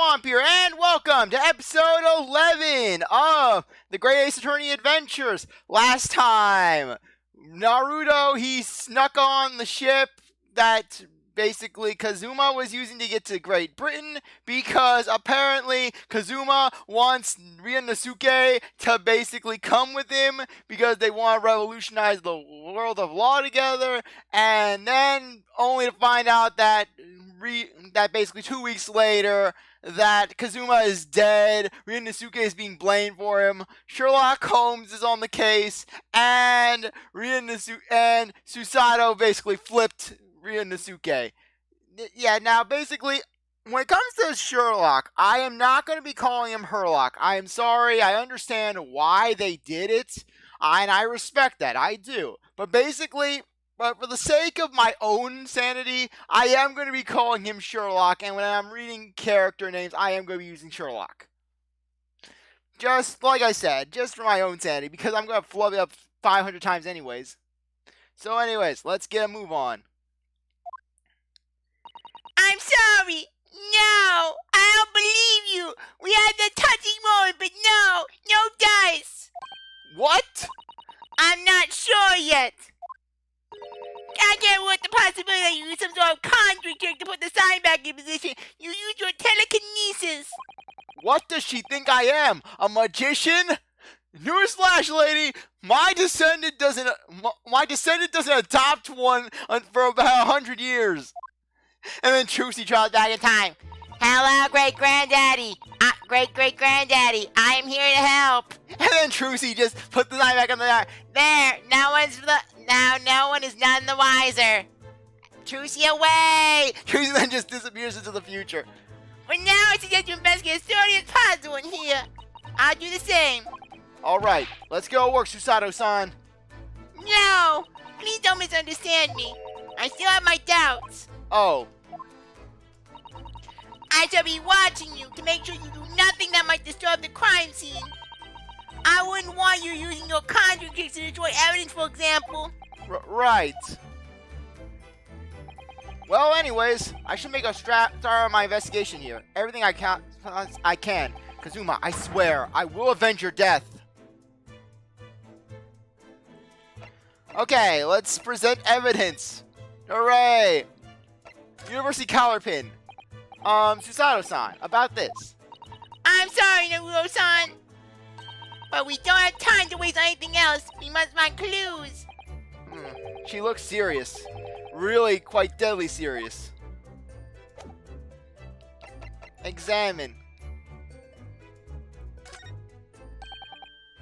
CzarThwomp here, and welcome to episode 11 of the Great Ace Attorney Adventures. Last time, Naruto, he snuck on the ship that basically Kazuma was using to get to Great Britain, because apparently Kazuma wants Ryunosuke to basically come with him because they want to revolutionize the world of law together, and then only to find out that basically 2 weeks later that Kazuma is dead, Ryunosuke is being blamed for him, Sherlock Holmes is on the case, and Susato basically flipped Ryunosuke. Yeah, now basically, when it comes to Sherlock, I am not going to be calling him Herlock. I am sorry, I understand why they did it, and I respect that, I do. But basically, for the sake of my own sanity, I am going to be calling him Sherlock, and when I'm reading character names, I am going to be using Sherlock. Just like I said, just for my own sanity, because I'm going to flub it up 500 times anyways. So anyways, let's get a move on. I'm sorry. No, I don't believe you. We had the touching moment, but no dice. What? I'm not sure yet. I can't rule out the possibility that you use some sort of conjuring trick to put the sign back in position. You use your telekinesis. What does she think I am? A magician? Newsflash, lady! My descendant doesn't adopt one for about 100 years. And then Trucy travels back in time. Hello, great-granddaddy. Great-great-granddaddy. I am here to help. And then Trucy just put the knife back on the knife. There. Now no one is none the wiser. Trucy away. Trucy then just disappears into the future. For now, I suggest you investigate as thoroughly as possible in here. I'll do the same. Alright, let's go work, Susato-san. No! Please don't misunderstand me. I still have my doubts. Oh. I shall be watching you to make sure you do nothing that might disturb the crime scene. I wouldn't want you using your conjuring tricks to destroy evidence, for example. Right. Well, anyways, I should make a start on my investigation here. Everything I can. Kazuma, I swear, I will avenge your death. Okay, let's present evidence. Hooray! University collar pin. Susato-san, about this. I'm sorry, Naruto-san. But we don't have time to waste on anything else. We must find clues. She looks serious. Really quite deadly serious. Examine.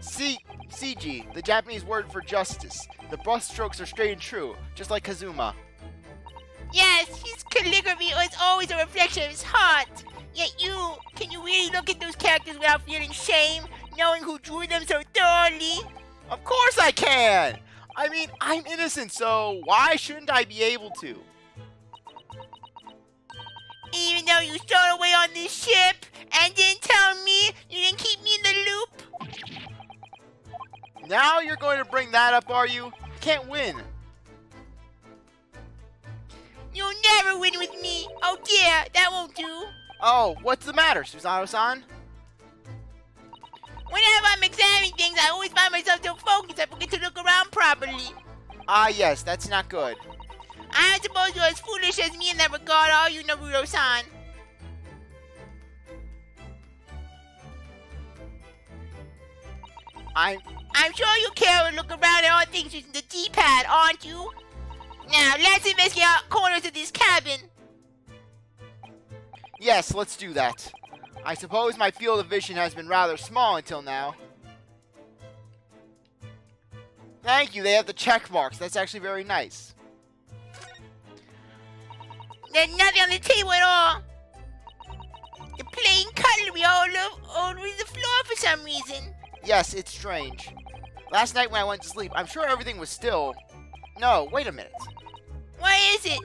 CG, the Japanese word for justice. The brush strokes are straight and true, just like Kazuma. Yes, his calligraphy is always a reflection of his heart. Yet can you really look at those characters without feeling shame, knowing who drew them so thoroughly? Of course I can! I mean, I'm innocent, so why shouldn't I be able to? Even though you stowed away on this ship and didn't tell me, you didn't keep me in the loop? Now you're going to bring that up, are you? I can't win. You'll never win with me. Oh dear, that won't do. Oh, what's the matter, Susato-san? Whenever I'm examining things, I always find myself so focused I forget to look around properly. Ah, yes, that's not good. I suppose you're as foolish as me in that regard, are you, Naruto-san? I'm sure you care and look around at all things using the D-pad, aren't you? Now, let's investigate all corners of this cabin. Yes, let's do that. I suppose my field of vision has been rather small until now. Thank you, they have the check marks. That's actually very nice. There's nothing on the table at all. The plain cutlery all over the floor for some reason. Yes, it's strange. Last night when I went to sleep, I'm sure everything was still... No, wait a minute. What is it?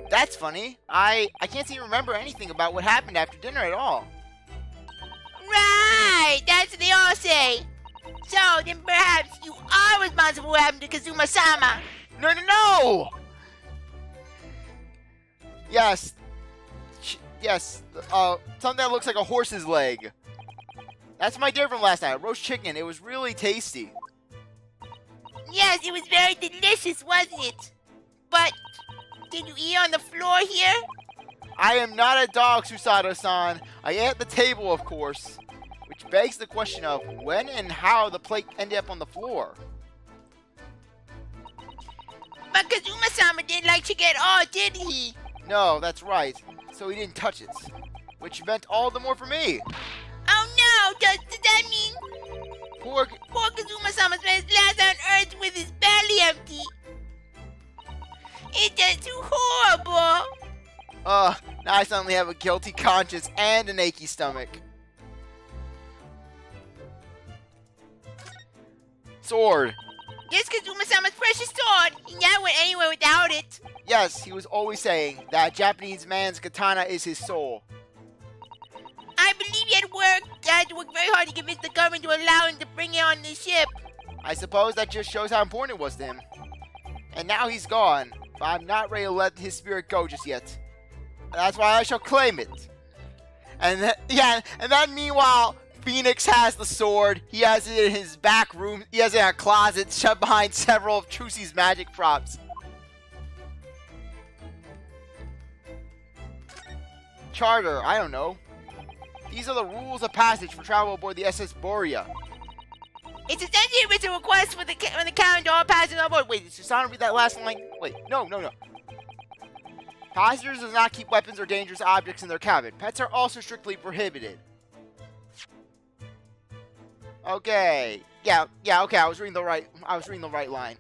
That's funny. I can't seem to remember anything about what happened after dinner at all. Right, that's what they all say. So, then perhaps you are responsible for what happened to Kazuma-sama. No! Yes. Yes, something that looks like a horse's leg. That's my dinner from last night. Roast chicken. It was really tasty. Yes, it was very delicious, wasn't it? But did you eat on the floor here? I am not a dog, Susato-san. I ate at the table, of course. Which begs the question of when and how the plate ended up on the floor. But Kazuma-sama didn't like chicken at all, did he? No, that's right. So he didn't touch it. Which meant all the more for me. Oh no! Does that mean Poor Kazuma-sama spent his last on Earth with his belly empty? It's just too horrible! now I suddenly have a guilty conscience and an achy stomach. Sword. This Kazuma-sama's precious sword! He never went anywhere without it! Yes, he was always saying that Japanese man's katana is his soul. I believe he had to work very hard to convince the government to allow him to bring it on the ship. I suppose that just shows how important it was to him. And now he's gone, but I'm not ready to let his spirit go just yet. That's why I shall claim it. And then meanwhile, Phoenix has the sword. He has it in his back room. He has it in a closet shut behind several of Trucy's magic props. Charter, I don't know. These are the rules of passage for travel aboard the SS Borea. It's essentially a written request for the captain to all passengers on board. Wait, did Susanoo read that last line? Wait, no. Passengers does not keep weapons or dangerous objects in their cabin. Pets are also strictly prohibited. Okay. Yeah, okay, I was reading the right line.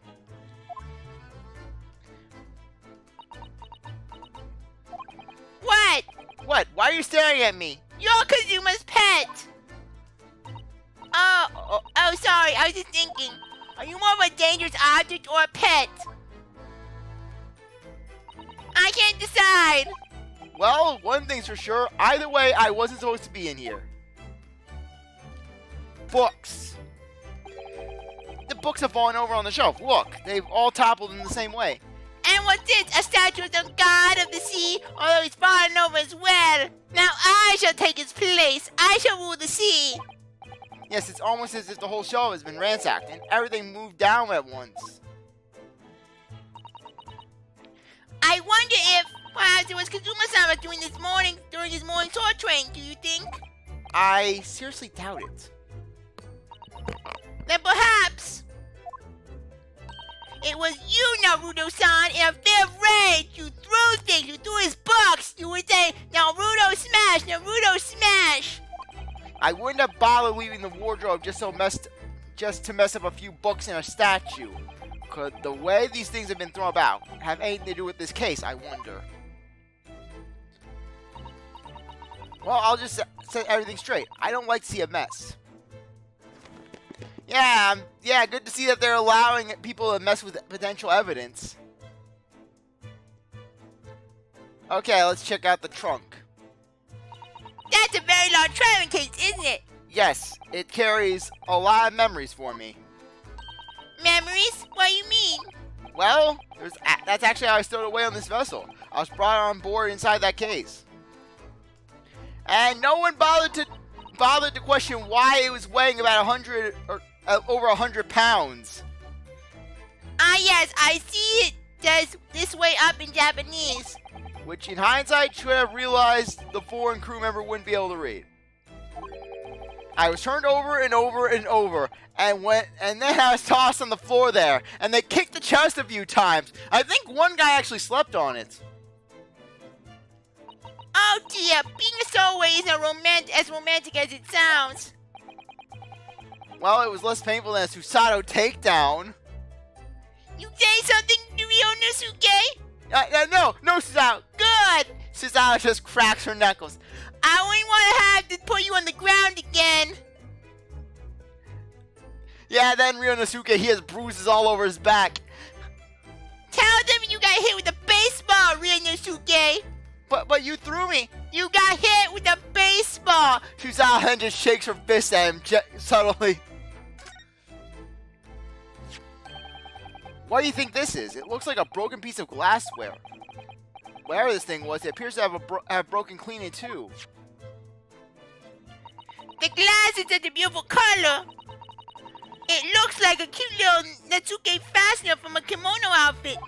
What? What? Why are you staring at me? You're Kazuma's pet! Oh, sorry, I was just thinking. Are you more of a dangerous object or a pet? I can't decide. Well, one thing's for sure. Either way, I wasn't supposed to be in here. Books. The books have fallen over on the shelf. Look, they've all toppled in the same way. And what's this? A statue of some god of the sea? Although he's fallen over as well. Now I shall take his place. I shall rule the sea. Yes, it's almost as if the whole shelf has been ransacked and everything moved down at once. I wonder if perhaps it was Kazuma-sama during his morning sword training, do you think? I seriously doubt it. Then perhaps it was you, Naruto-san, in a fit of rage. You threw things, you threw his books. You would say, Naruto smash, Naruto smash. I wouldn't have bothered leaving the wardrobe just to mess up a few books and a statue. Could the way these things have been thrown about have anything to do with this case, I wonder? Well, I'll just set everything straight. I don't like to see a mess. Yeah, good to see that they're allowing people to mess with potential evidence. Okay, let's check out the trunk. That's a very large traveling case, isn't it? Yes, it carries a lot of memories for me. Memories? What do you mean? Well, that's actually how I stowed away on this vessel. I was brought on board inside that case. And no one bothered to question why it was weighing about 100 or over 100 pounds. Ah yes, I see it says this way up in Japanese. Which in hindsight should have realized the foreign crew member wouldn't be able to read. I was turned over and over and over, and then I was tossed on the floor there, and they kicked the chest a few times. I think one guy actually slept on it. Oh dear, being a stowaway isn't as romantic as it sounds. Well, it was less painful than a Susato takedown. You say something to me, Onosuke? No, Susato. Good. Susato just cracks her knuckles. I wouldn't want to have to put you on the ground again. Yeah, then Ryonosuke, he has bruises all over his back. Tell them you got hit with a baseball, Ryonosuke. But you threw me. You got hit with a baseball. Susato then just shakes her fist at him subtly. What do you think this is? It looks like a broken piece of glassware. whatever this thing was, it appears to have broken clean in two. The glass is such a beautiful color. It looks like a cute little Natsuke fastener from a kimono outfit.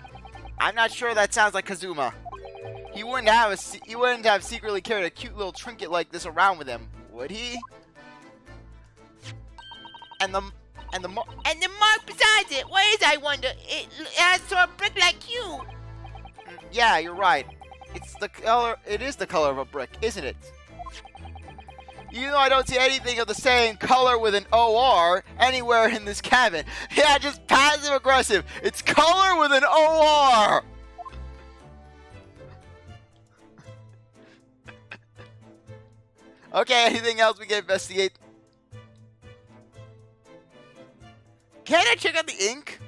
I'm not sure that sounds like Kazuma. He wouldn't have secretly carried a cute little trinket like this around with him, would he? And the mark besides it, what is, I wonder? It has sort of brick like you. Yeah, you're right. It is the color of a brick, isn't it? Even though I don't see anything of the same color with an OR anywhere in this cabin. Yeah, just passive aggressive. It's color with an OR. Okay, anything else we can investigate? Can I check out the ink?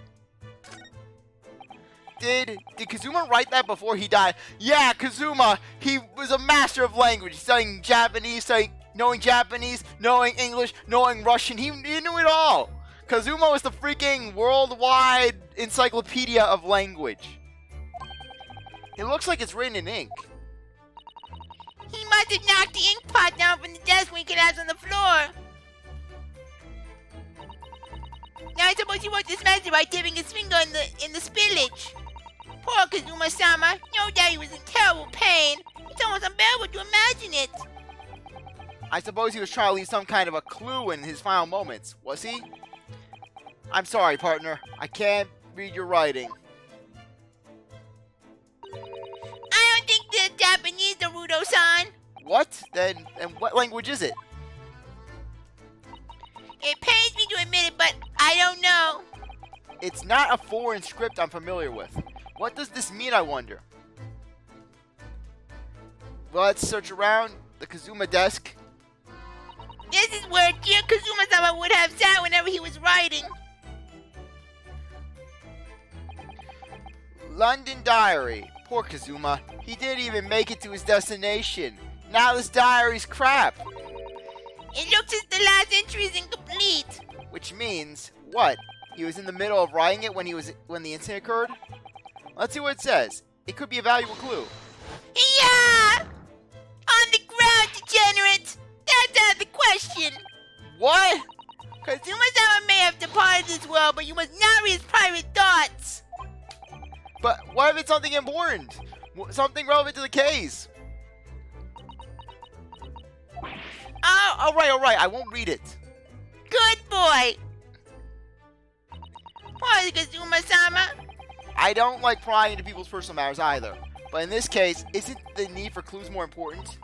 Did Kazuma write that before he died? Yeah, Kazuma, he was a master of language, studying Japanese, knowing Japanese, knowing English, knowing Russian. He knew it all. Kazuma was the freaking worldwide encyclopedia of language. It looks like it's written in ink. He must have knocked the ink pot down from the desk when he collapsed on the floor. Now I suppose he wrote this message by dipping his finger in the spillage. Poor Kazuma-sama. No doubt he was in terrible pain. It's almost unbearable to imagine it. I suppose he was trying to leave some kind of a clue in his final moments, was he? I'm sorry, partner. I can't read your writing. I don't think they're Japanese, Naruto-san. What? Then, and what language is it? It pains me to admit it, but I don't know. It's not a foreign script I'm familiar with. What does this mean, I wonder? Well, let's search around the Kazuma desk. This is where dear Kazuma-sama would have sat whenever he was writing. London diary. Poor Kazuma. He didn't even make it to his destination. Now this diary's crap. It looks as the last entry is incomplete. Which means, what? He was in the middle of writing it when the incident occurred? Let's see what it says. It could be a valuable clue. Yeah! On the ground, degenerate! That's out of the question! What? Kazuma-sama may have departed this world, but you must not read his private thoughts! But what if it's something important? Something relevant to the case? Oh, alright, I won't read it. Good boy! Poor Kazuma-sama. I don't like prying into people's personal matters either. But in this case, isn't the need for clues more important?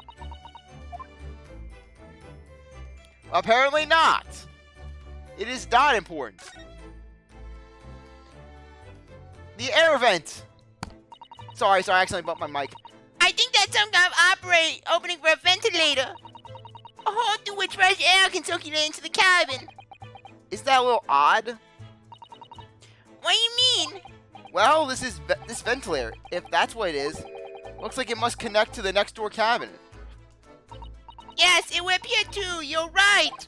Apparently not. It is not important. The air vent. Sorry, I accidentally bumped my mic. I think that's some kind of opening for a ventilator. A hole through which fresh air can circulate into the cabin. Is that a little odd? What do you mean? Well, this ventilator, if that's what it is, looks like it must connect to the next door cabin. Yes, it would appear to. You're right.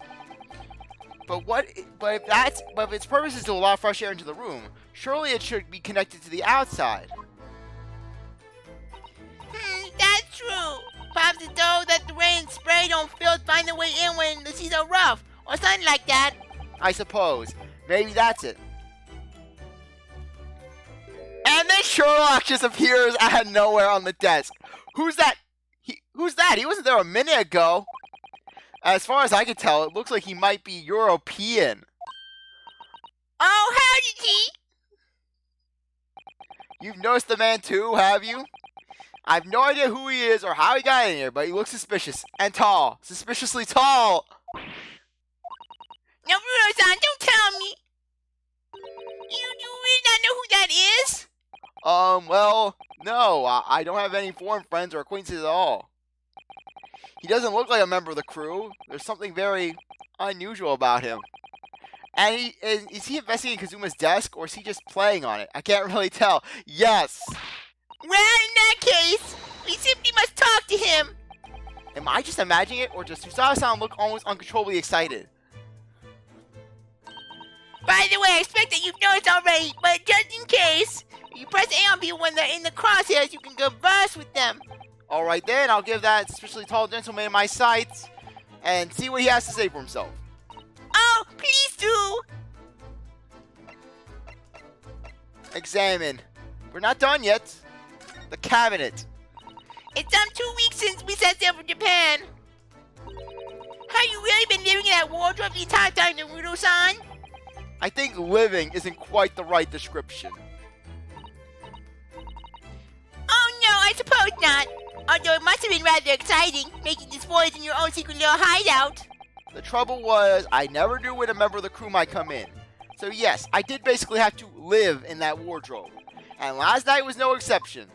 But if its purpose is to allow fresh air into the room, surely it should be connected to the outside. That's true. Perhaps it's though that the rain and spray don't find their way in when the seas are rough, or something like that. I suppose. Maybe that's it. And then Sherlock just appears out of nowhere on the desk. Who's that? Who's that? He wasn't there a minute ago. As far as I can tell, it looks like he might be European. Oh, how did he? You've noticed the man too, have you? I have no idea who he is or how he got in here, but he looks suspicious and tall. Suspiciously tall. Now, Naruto-san, don't tell me. You really not know who that is? Well, no, I don't have any foreign friends or acquaintances at all. He doesn't look like a member of the crew. There's something very unusual about him. And is he investigating Kazuma's desk, or is he just playing on it? I can't really tell. Yes! Well, in that case, we simply must talk to him. Am I just imagining it, or does Susawa-san look almost uncontrollably excited? By the way, I expect that you've noticed already, but just in case, You press A on people when they're in the crosshairs, you can converse with them. Alright then, I'll give that especially tall gentleman my sights and see what he has to say for himself. Oh, please do. Examine. We're not done yet. The cabinet. It's 2 weeks since we set sail from Japan. Have you really been living in that wardrobe the entire time, Naruto-san? I think living isn't quite the right description. Oh no, I suppose not. Although it must have been rather exciting, making this voyage in your own secret little hideout. The trouble was, I never knew when a member of the crew might come in. So yes, I did basically have to live in that wardrobe. And last night was no exception.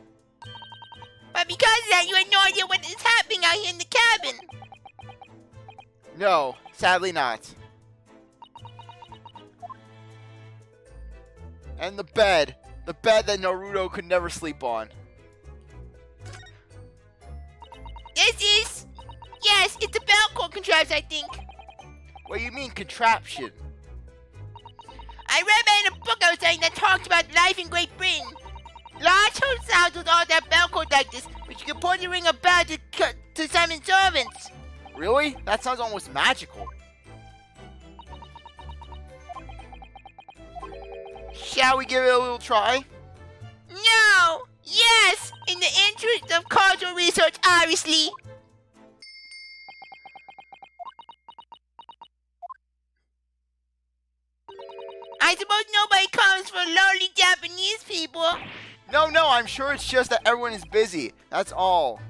But because of that, you had no idea what is happening out here in the cabin. No, sadly not. And the bed that Naruto could never sleep on. Yes, it's a Belcord contrivance, I think. What do you mean, contraption? I read that in a book I was studying that talks about life in Great Britain. Large households all that Belcord like this, which you can point the ring a bell to summon servants. Really? That sounds almost magical. Shall we give it a little try? No! Yes! In the interest of cultural research, obviously. I suppose nobody comes for lonely Japanese people. No, I'm sure it's just that everyone is busy. That's all.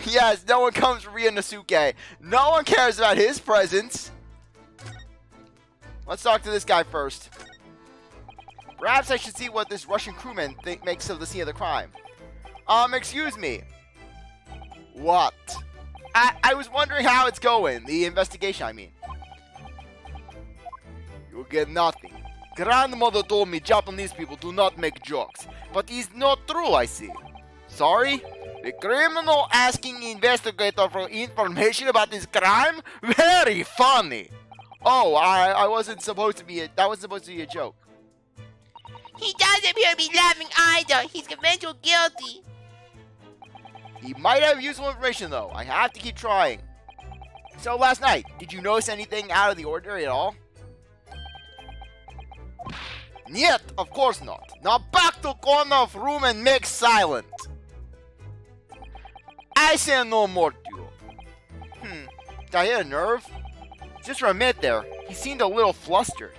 Yes, no one comes for Ryunosuke. No one cares about his presence. Let's talk to this guy first. Perhaps I should see what this Russian crewman makes of the scene of the crime. Excuse me. What? I was wondering how it's going. The investigation, I mean. You get nothing. Grandmother told me Japanese people do not make jokes. But it's not true, I see. Sorry? The criminal asking investigator for information about this crime? Very funny. Oh, I wasn't supposed to be that was supposed to be a joke. He doesn't appear to be laughing either. He's convinced guilty. He might have useful information though. I have to keep trying. So last night, did you notice anything out of the ordinary at all? Yet, of course not. Now back to corner of room and make silent. I say no more to you. Did I hit a nerve? Just for a minute there, he seemed a little flustered.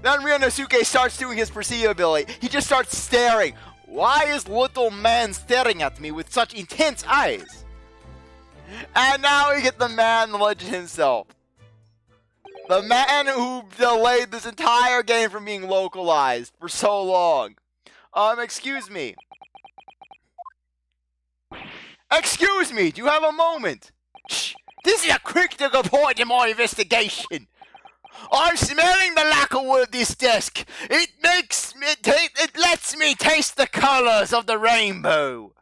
Then Ryunosuke starts doing his perceiving ability. He just starts staring. Why is little man staring at me with such intense eyes? And now we get the man, the legend himself. The man who delayed this entire game from being localized for so long. Excuse me. Excuse me, do you have a moment? Shh, this is a critical point in my investigation. I'm smelling the lacquer of this desk. It lets me taste the colors of the rainbow.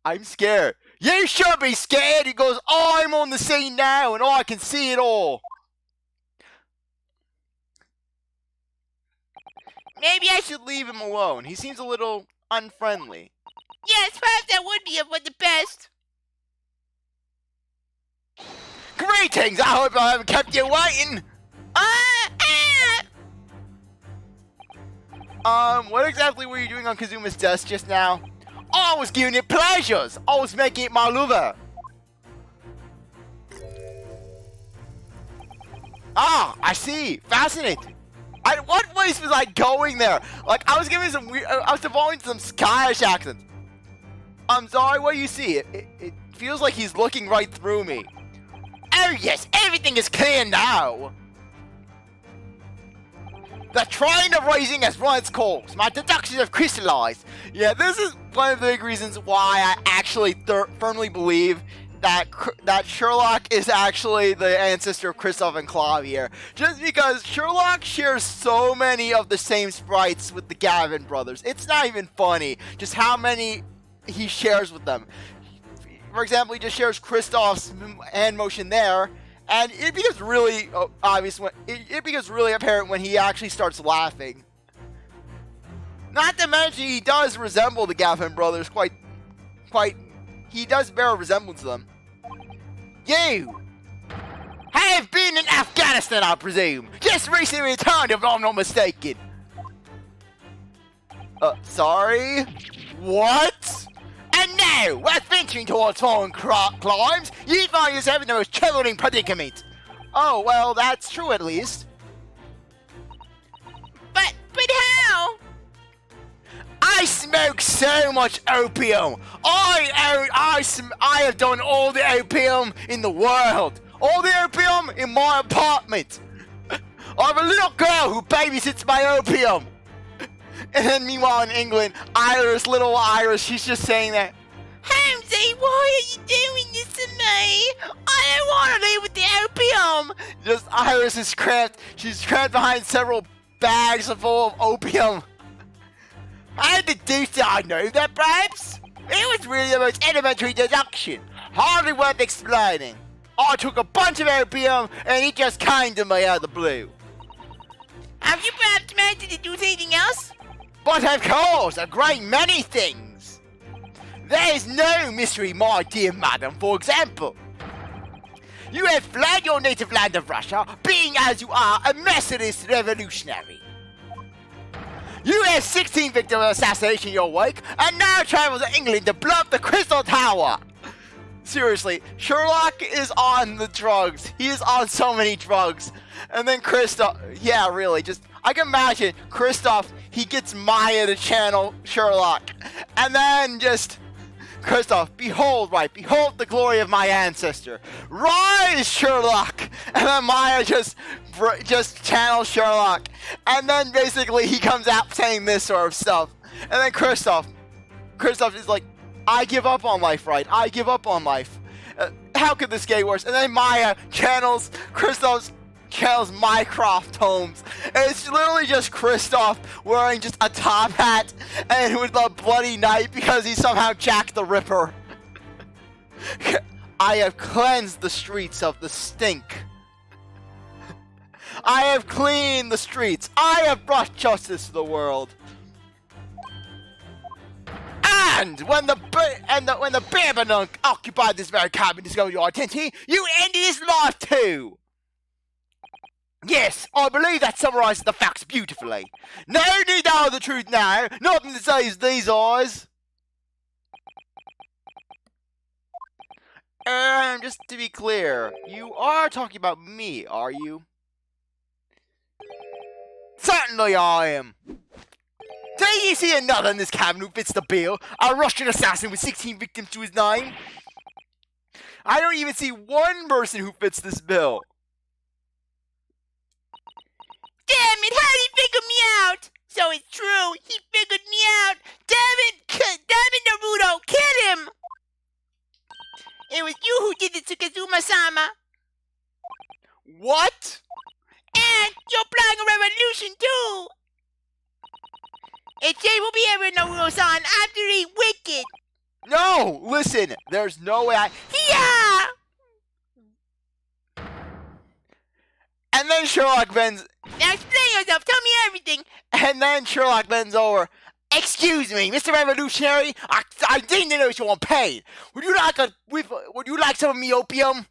I'm scared. You should be scared. He goes, I'm on the scene now and I can see it all. Maybe I should leave him alone. He seems a little unfriendly. Yes, perhaps that would be for the best. Greetings! I hope I haven't kept you waiting. What exactly were you doing on Kazuma's desk just now? I was giving it pleasures. I was making it my lover. Ah, I see. Fascinating. What voice was I going there? Like, I was giving some weird, I was devolving to some Scottish accent. I'm sorry, what do you see? It feels like he's looking right through me. Oh yes, everything is clear now. The train of reasoning has run its course. My deductions have crystallized. Yeah, this is one of the big reasons why I actually firmly believe that Sherlock is actually the ancestor of Kristoff and Clavier. Just because Sherlock shares so many of the same sprites with the Gavin brothers. It's not even funny just how many he shares with them. For example, he just shares Kristoff's hand motion there. And it becomes really obvious when it becomes really apparent when he actually starts laughing. Not to mention, he does resemble the Gaffin brothers quite. He does bear a resemblance to them. You have been in Afghanistan, I presume. Just recently returned, if I'm not mistaken. Sorry? What? And now, while venturing towards foreign climes, you find yourself in the most troubling predicament. Oh, well, that's true at least. But how? I smoke so much opium. I have done all the opium in the world. All the opium in my apartment. I have a little girl who babysits my opium. And then meanwhile in England, little Iris, she's just saying that, Holmesy, why are you doing this to me? I don't want to live with the opium. Just Iris is cramped. She's cramped behind several bags full of opium. How did I know that, perhaps? It was really the most elementary deduction. Hardly worth explaining. I took a bunch of opium and it just came to me out of the blue. Have you perhaps managed to do anything else? But of course, a great many things. There is no mystery, my dear madam, for example. You have fled your native land of Russia, being as you are a Methodist revolutionary. You have 16 victims of assassination in your wake, and now travel to England to blow up the Crystal Tower. Seriously, Sherlock is on the drugs. He is on so many drugs. And then Kristoff, yeah, really, I can imagine Kristoff, he gets Maya to channel Sherlock. And then Kristoff, behold the glory of my ancestor. Rise, Sherlock! And then Maya just channels Sherlock. And then basically he comes out saying this sort of stuff. And then Kristoff is like, I give up on life, right? I give up on life. How could this get worse? And then Maya channels Mycroft Holmes. And it's literally just Kristoff wearing just a top hat and with a bloody knife because he somehow Jack the Ripper. I have cleansed the streets of the stink. I have cleaned the streets. I have brought justice to the world. And when the Babylon occupied this very cabin and discovered your identity, you ended his life too. Yes, I believe that summarizes the facts beautifully. No need to know the truth now. Nothing to save these eyes. Just to be clear, you are talking about me, are you? Certainly I am. Do you see another in this cabin who fits the bill? A Russian assassin with 16 victims to his name? I don't even see one person who fits this bill. Damn it, how did he figure me out? So it's true, he figured me out. Damn it, Naruto, kill him! It was you who did it to Kazuma-sama. What? And you're planning a revolution too. It will be ever, Naruto-san, after he wicked. No, listen, there's no way Yeah! And then Sherlock bends. Now explain yourself, tell me everything. And then Sherlock bends over. Excuse me, Mr. Revolutionary, I didn't know you want pain. Would you like some of me opium?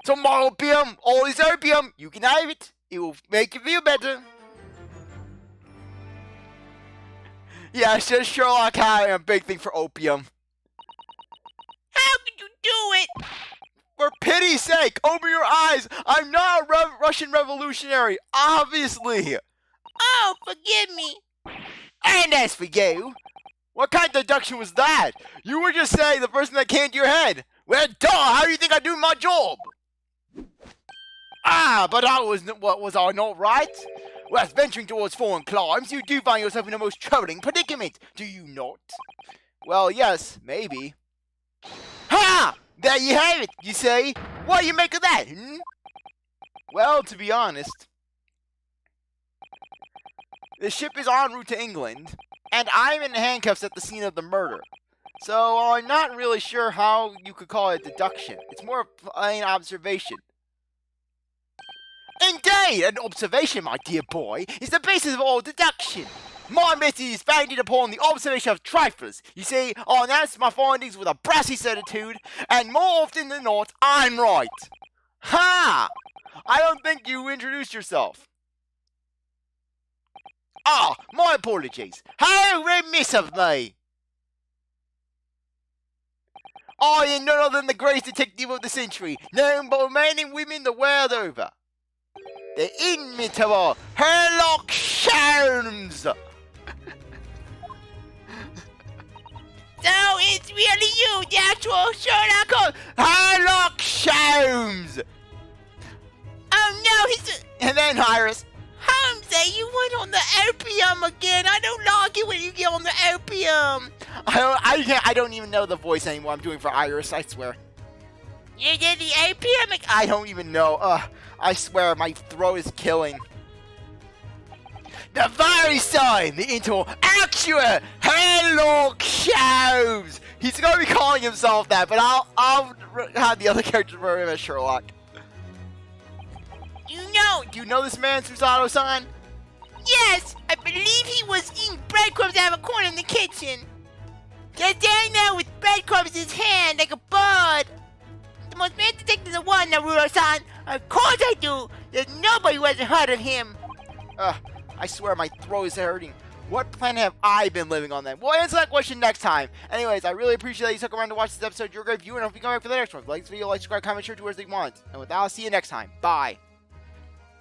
Some more opium? All this opium? You can have it. It will make you feel better. Yeah, it's just Sherlock having a big thing for opium. How could you do it? For pity's sake, open your eyes. I'm not a Russian revolutionary, obviously. Oh, forgive me. And as for you, what kind of deduction was that? You were just saying the person that came to your head. Well, duh, how do you think I do my job? But was I not right? Well, as venturing towards foreign climes, you do find yourself in a most troubling predicament, do you not? Well, yes, maybe. Ha! There you have it, you say? What do you make of that, hmm? Well, to be honest, the ship is en route to England, and I'm in handcuffs at the scene of the murder. So I'm not really sure how you could call it deduction. It's more of plain observation. Indeed, an observation, my dear boy, is the basis of all deduction. My method is founded upon the observation of triflers. You see, I announce my findings with a brassy certitude, and more often than not, I'm right. Ha! I don't think you introduced yourself. Ah, my apologies. How remiss of me. I am none other than the greatest detective of the century, known by men and women the world over. The inimitable Sherlock Holmes! So it's really you, the actual Sherlock Holmes! Sherlock Holmes! Oh no, he's... And then Iris. Holmes, you went on the opium again. I don't like it when you get on the opium. I don't even know the voice anymore I'm doing for Iris, I swear. You did the opium? I don't even know. I swear my throat is killing. The very sign, the actual Sherlock Holmes! He's gonna be calling himself that, but I'll have the other characters refer him as Sherlock. Do you know this man, Susato-san? Yes, I believe he was eating breadcrumbs out of a corner in the kitchen. Just down there with breadcrumbs in his hand like a bird. The most famous detective in the world, Naruto-san. Of course I do. There's nobody who hasn't heard of him. I swear my throat is hurting. What planet have I been living on then? We'll answer that question next time. Anyways, I really appreciate that you stuck around to watch this episode. You're a great viewer, and I hope you come back for the next one. If you like this video, like, subscribe, comment, share to wherever you want. And with that, I'll see you next time. Bye.